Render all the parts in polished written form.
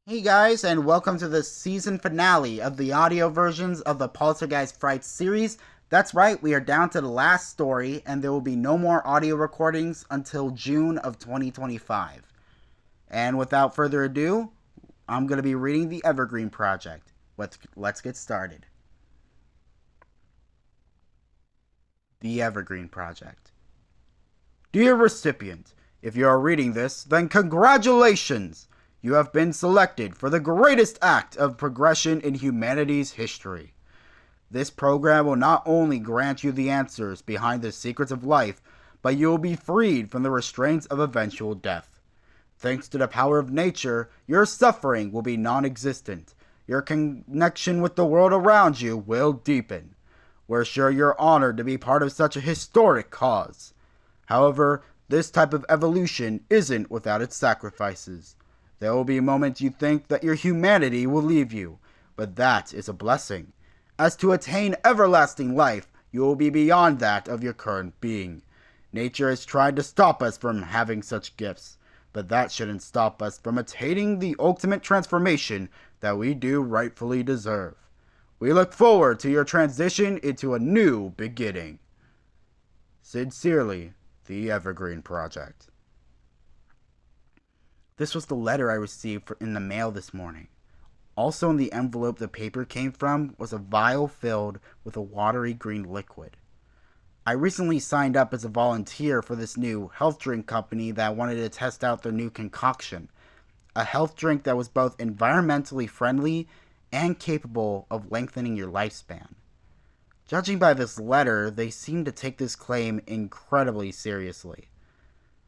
Hey guys, and welcome to the season finale of the audio versions of the Poltergeist Fright series. That's right, we are down to the last story, and there will be no more audio recordings until June of 2025. And without further ado, I'm going to be reading the Evergreen Project. Let's get started. The Evergreen Project. Dear recipient, if you are reading this, then congratulations! You have been selected for the greatest act of progression in humanity's history. This program will not only grant you the answers behind the secrets of life, but you will be freed from the restraints of eventual death. Thanks to the power of nature, your suffering will be non-existent. Your connection with the world around you will deepen. We're sure you're honored to be part of such a historic cause. However, this type of evolution isn't without its sacrifices. There will be moments you think that your humanity will leave you, but that is a blessing. As to attain everlasting life, you will be beyond that of your current being. Nature has tried to stop us from having such gifts, but that shouldn't stop us from attaining the ultimate transformation that we do rightfully deserve. We look forward to your transition into a new beginning. Sincerely, the Evergreen Project. This was the letter I received in the mail this morning. Also in the envelope the paper came from was a vial filled with a watery green liquid. I recently signed up as a volunteer for this new health drink company that wanted to test out their new concoction, a health drink that was both environmentally friendly and capable of lengthening your lifespan. Judging by this letter, they seem to take this claim incredibly seriously.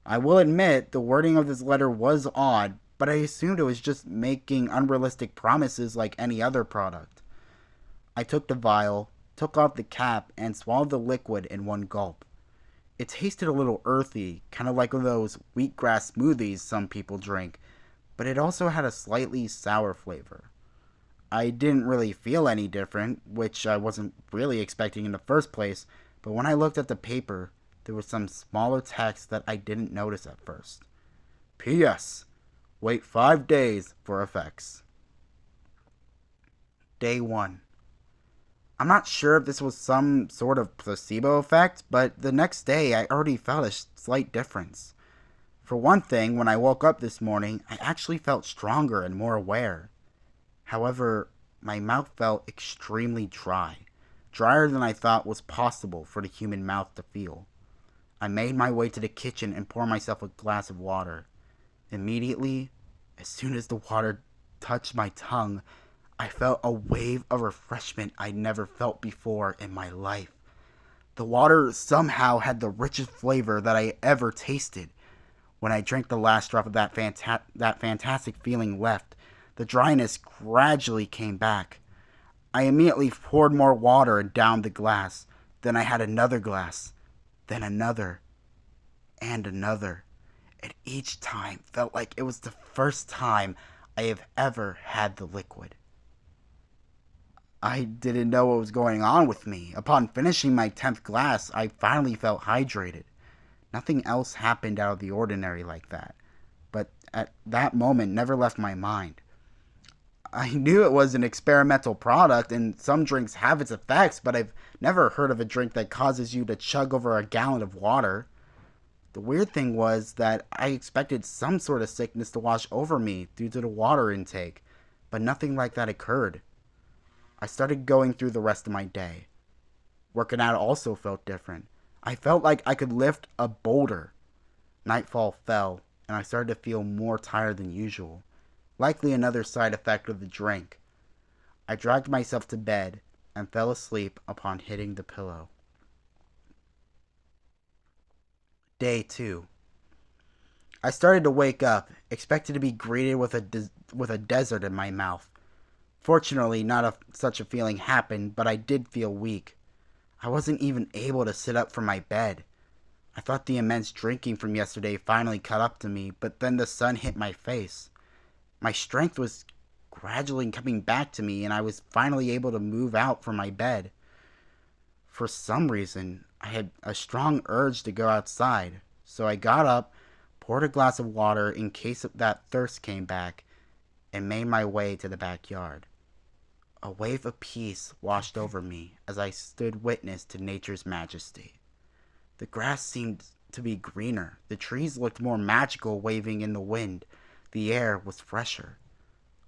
I will admit the wording of this letter was odd, but I assumed it was just making unrealistic promises like any other product. I took the vial, took off the cap, and swallowed the liquid in one gulp. It tasted a little earthy, kind of like those wheatgrass smoothies some people drink, but it also had a slightly sour flavor. I didn't really feel any different, which I wasn't really expecting in the first place, but when I looked at the paper, there was some smaller text that I didn't notice at first. P.S. Wait 5 days for effects. Day 1. I'm not sure if this was some sort of placebo effect, but the next day I already felt a slight difference. For one thing, when I woke up this morning, I actually felt stronger and more aware. However, my mouth felt extremely dry, drier than I thought was possible for the human mouth to feel. I made my way to the kitchen and poured myself a glass of water. Immediately, as soon as the water touched my tongue, I felt a wave of refreshment I'd never felt before in my life. The water somehow had the richest flavor that I ever tasted. When I drank the last drop of that fantastic feeling left, the dryness gradually came back. I immediately poured more water and downed the glass. Then I had another glass. Then another, and another, and each time felt like it was the first time I have ever had the liquid. I didn't know what was going on with me. Upon finishing my 10th glass, I finally felt hydrated. Nothing else happened out of the ordinary like that, but at that moment never left my mind. I knew it was an experimental product and some drinks have its effects, but I've never heard of a drink that causes you to chug over a gallon of water. The weird thing was that I expected some sort of sickness to wash over me due to the water intake, but nothing like that occurred. I started going through the rest of my day. Working out also felt different. I felt like I could lift a boulder. Nightfall fell, and I started to feel more tired than usual. Likely another side effect of the drink. I dragged myself to bed and fell asleep upon hitting the pillow. Day 2. I started to wake up, expected to be greeted with a desert in my mouth. Fortunately, such a feeling happened, but I did feel weak. I wasn't even able to sit up from my bed. I thought the immense drinking from yesterday finally caught up to me, but then the sun hit my face. My strength was gradually coming back to me, and I was finally able to move out from my bed. For some reason, I had a strong urge to go outside, so I got up, poured a glass of water in case that thirst came back, and made my way to the backyard. A wave of peace washed over me as I stood witness to nature's majesty. The grass seemed to be greener, the trees looked more magical waving in the wind, the air was fresher.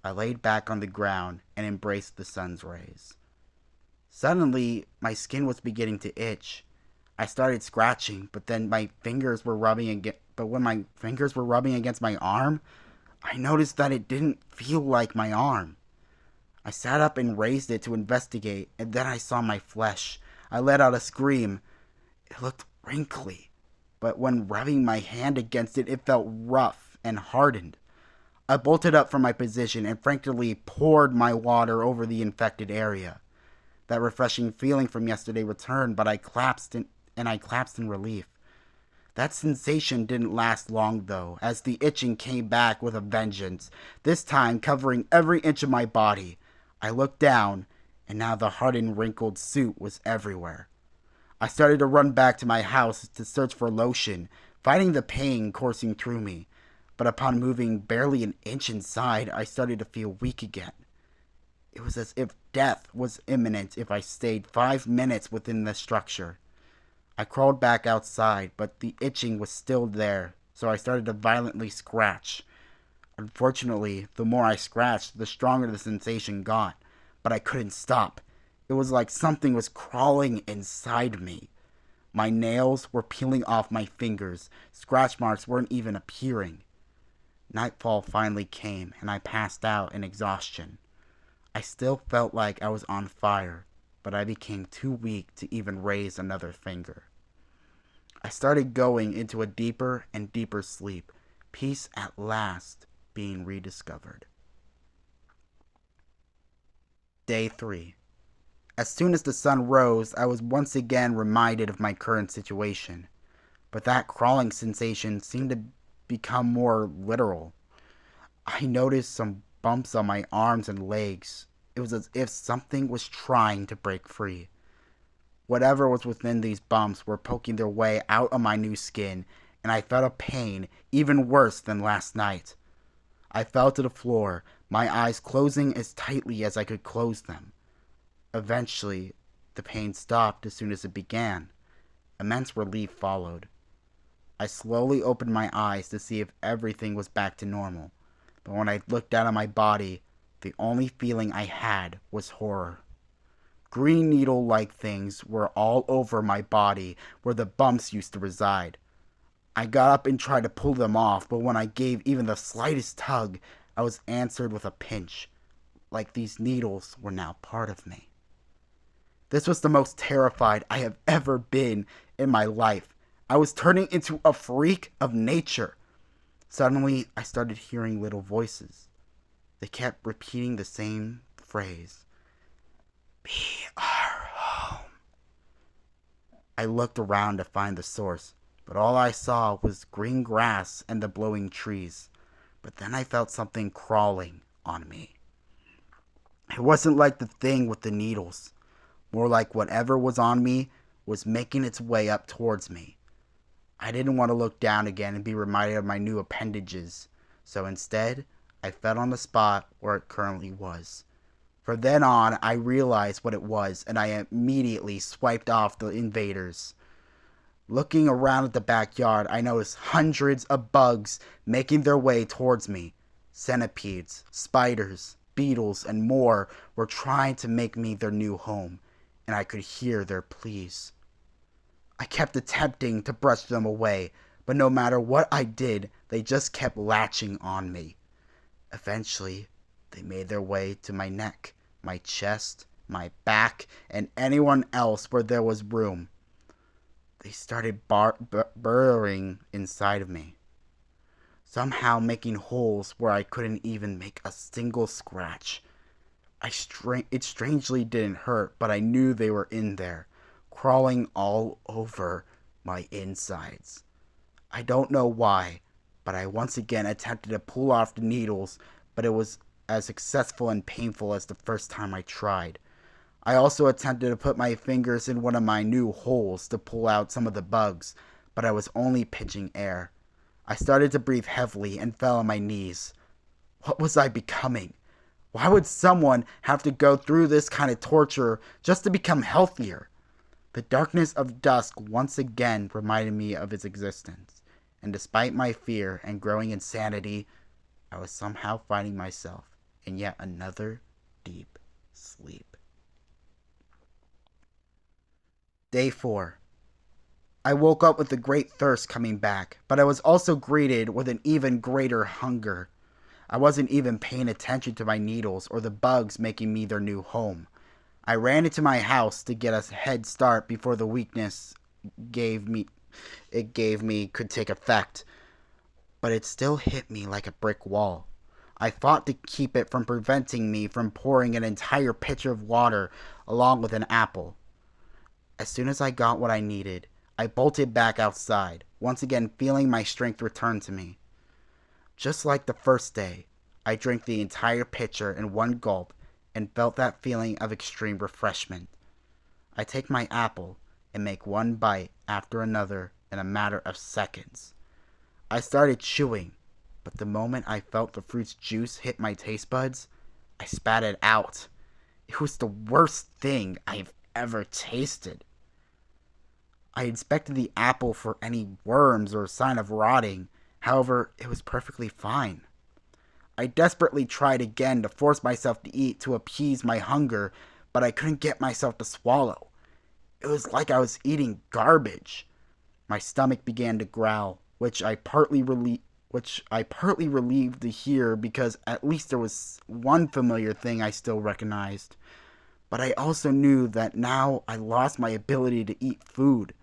I laid back on the ground and embraced the sun's rays. Suddenly, my skin was beginning to itch. I started scratching, but when my fingers were rubbing against my arm, I noticed that it didn't feel like my arm. I sat up and raised it to investigate, and then I saw my flesh. I let out a scream. It looked wrinkly, but when rubbing my hand against it, it felt rough and hardened. I bolted up from my position and frantically poured my water over the infected area. That refreshing feeling from yesterday returned, but I collapsed in relief. That sensation didn't last long, though, as the itching came back with a vengeance, this time covering every inch of my body. I looked down, and now the hardened, wrinkled suit was everywhere. I started to run back to my house to search for lotion, fighting the pain coursing through me. But upon moving barely an inch inside, I started to feel weak again. It was as if death was imminent if I stayed 5 minutes within the structure. I crawled back outside, but the itching was still there, so I started to violently scratch. Unfortunately, the more I scratched, the stronger the sensation got, but I couldn't stop. It was like something was crawling inside me. My nails were peeling off my fingers. Scratch marks weren't even appearing. Nightfall finally came, and I passed out in exhaustion. I still felt like I was on fire, but I became too weak to even raise another finger. I started going into a deeper and deeper sleep, peace at last being rediscovered. Day 3. As soon as the sun rose, I was once again reminded of my current situation, but that crawling sensation seemed to become more literal. I noticed some bumps on my arms and legs. It was as if something was trying to break free. Whatever was within these bumps were poking their way out of my new skin, and I felt a pain even worse than last night. I fell to the floor, my eyes closing as tightly as I could close them. Eventually, the pain stopped as soon as it began. Immense relief followed. I slowly opened my eyes to see if everything was back to normal, but when I looked down at my body, the only feeling I had was horror. Green needle-like things were all over my body where the bumps used to reside. I got up and tried to pull them off, but when I gave even the slightest tug, I was answered with a pinch, like these needles were now part of me. This was the most terrified I have ever been in my life. I was turning into a freak of nature. Suddenly, I started hearing little voices. They kept repeating the same phrase. Be our home. I looked around to find the source, but all I saw was green grass and the blowing trees. But then I felt something crawling on me. It wasn't like the thing with the needles. More like whatever was on me was making its way up towards me. I didn't want to look down again and be reminded of my new appendages, so instead, I fell on the spot where it currently was. From then on, I realized what it was, and I immediately swiped off the invaders. Looking around at the backyard, I noticed hundreds of bugs making their way towards me. Centipedes, spiders, beetles, and more were trying to make me their new home, and I could hear their pleas. I kept attempting to brush them away, but no matter what I did, they just kept latching on me. Eventually, they made their way to my neck, my chest, my back, and anyone else where there was room. They started burrowing inside of me, somehow making holes where I couldn't even make a single scratch. It strangely didn't hurt, but I knew they were in there, crawling all over my insides. I don't know why, but I once again attempted to pull off the needles, but it was as successful and painful as the first time I tried. I also attempted to put my fingers in one of my new holes to pull out some of the bugs, but I was only pinching air. I started to breathe heavily and fell on my knees. What was I becoming? Why would someone have to go through this kind of torture just to become healthier? The darkness of dusk once again reminded me of its existence, and despite my fear and growing insanity, I was somehow finding myself in yet another deep sleep. Day 4. I woke up with a great thirst coming back, but I was also greeted with an even greater hunger. I wasn't even paying attention to my needles or the bugs making me their new home. I ran into my house to get a head start before the weakness gave me could take effect, but it still hit me like a brick wall. I fought to keep it from preventing me from pouring an entire pitcher of water along with an apple. As soon as I got what I needed, I bolted back outside, once again feeling my strength return to me. Just like the first day, I drank the entire pitcher in one gulp and felt that feeling of extreme refreshment. I take my apple and make one bite after another in a matter of seconds. I started chewing, but the moment I felt the fruit's juice hit my taste buds, I spat it out. It was the worst thing I've ever tasted. I inspected the apple for any worms or sign of rotting. However, it was perfectly fine. I desperately tried again to force myself to eat to appease my hunger, but I couldn't get myself to swallow. It was like I was eating garbage. My stomach began to growl, which I partly relieved to hear because at least there was one familiar thing I still recognized. But I also knew that now I lost my ability to eat food.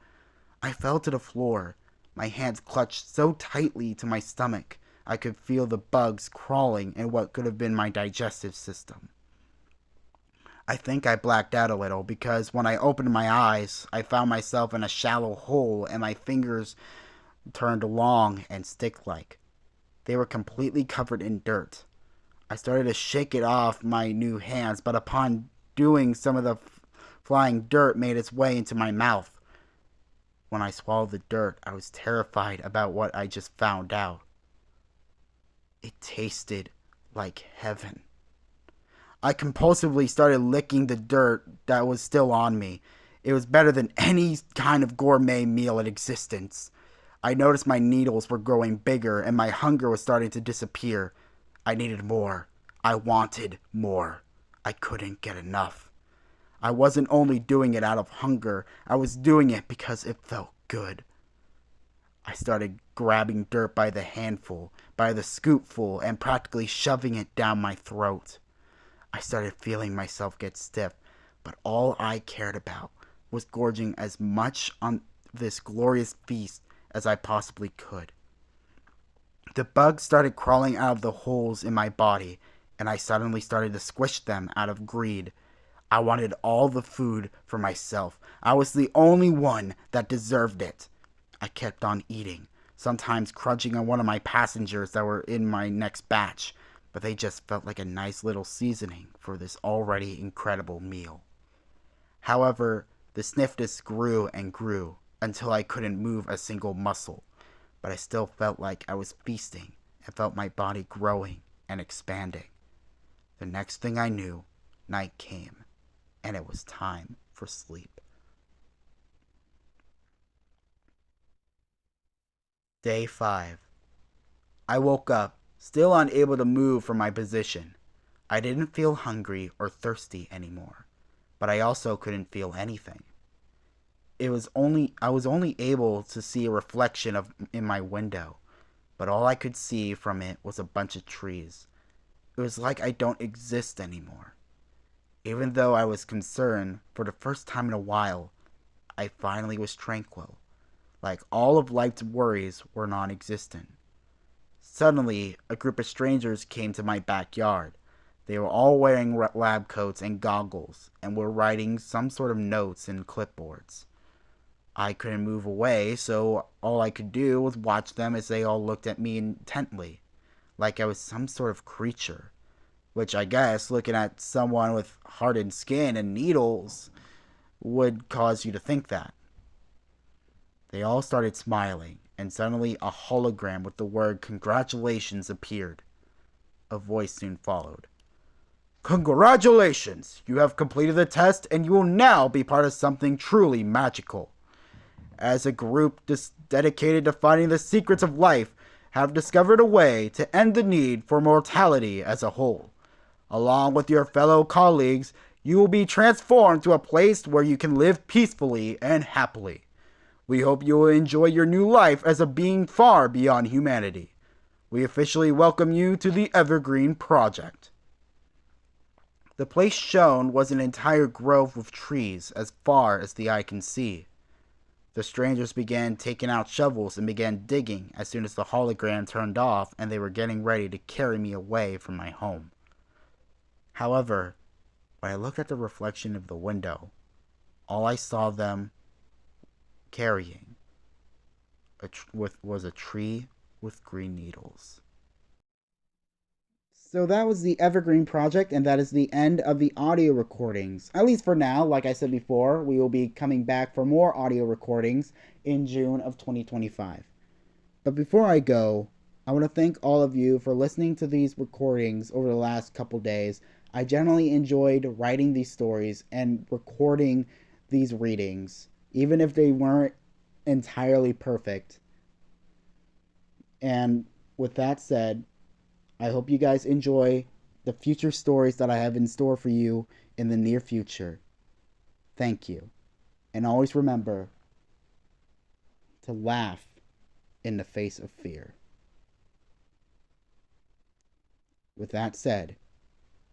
I fell to the floor, my hands clutched so tightly to my stomach I could feel the bugs crawling in what could have been my digestive system. I think I blacked out a little because when I opened my eyes, I found myself in a shallow hole and my fingers turned long and stick-like. They were completely covered in dirt. I started to shake it off my new hands, but upon doing, some of the flying dirt made its way into my mouth. When I swallowed the dirt, I was terrified about what I just found out. It tasted like heaven. I compulsively started licking the dirt that was still on me. It was better than any kind of gourmet meal in existence. I noticed my needles were growing bigger and my hunger was starting to disappear. I needed more. I wanted more. I couldn't get enough. I wasn't only doing it out of hunger, I was doing it because it felt good. I started grabbing dirt by the handful, by the scoopful, and practically shoving it down my throat. I started feeling myself get stiff, but all I cared about was gorging as much on this glorious feast as I possibly could. The bugs started crawling out of the holes in my body, and I suddenly started to squish them out of greed. I wanted all the food for myself. I was the only one that deserved it. I kept on eating, sometimes crunching on one of my passengers that were in my next batch, but they just felt like a nice little seasoning for this already incredible meal. However, the sniffness grew and grew until I couldn't move a single muscle, but I still felt like I was feasting and felt my body growing and expanding. The next thing I knew, night came, and it was time for sleep. Day 5. I woke up, still unable to move from my position. I didn't feel hungry or thirsty anymore, but I also couldn't feel anything. I was only able to see a reflection in my window, but all I could see from it was a bunch of trees. It was like I don't exist anymore. Even though I was concerned, for the first time in a while, I finally was tranquil, like all of life's worries were non-existent. Suddenly, a group of strangers came to my backyard. They were all wearing lab coats and goggles, and were writing some sort of notes in clipboards. I couldn't move away, so all I could do was watch them as they all looked at me intently, like I was some sort of creature. Which I guess, looking at someone with hardened skin and needles, would cause you to think that. They all started smiling, and suddenly a hologram with the word congratulations appeared. A voice soon followed. Congratulations! You have completed the test and you will now be part of something truly magical. As a group dedicated to finding the secrets of life, have discovered a way to end the need for mortality as a whole. Along with your fellow colleagues, you will be transformed to a place where you can live peacefully and happily. We hope you will enjoy your new life as a being far beyond humanity. We officially welcome you to the Evergreen Project. The place shown was an entire grove of trees as far as the eye can see. The strangers began taking out shovels and began digging as soon as the hologram turned off and they were getting ready to carry me away from my home. However, when I looked at the reflection of the window, all I saw them carrying was a tree with green needles. So that was the Evergreen Project, and that is the end of the audio recordings. At least for now, like I said before, we will be coming back for more audio recordings in June of 2025. But before I go, I want to thank all of you for listening to these recordings over the last couple days. I generally enjoyed writing these stories and recording these readings, even if they weren't entirely perfect. And with that said, I hope you guys enjoy the future stories that I have in store for you in the near future. Thank you. And always remember to laugh in the face of fear. With that said,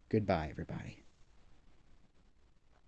goodbye, everybody.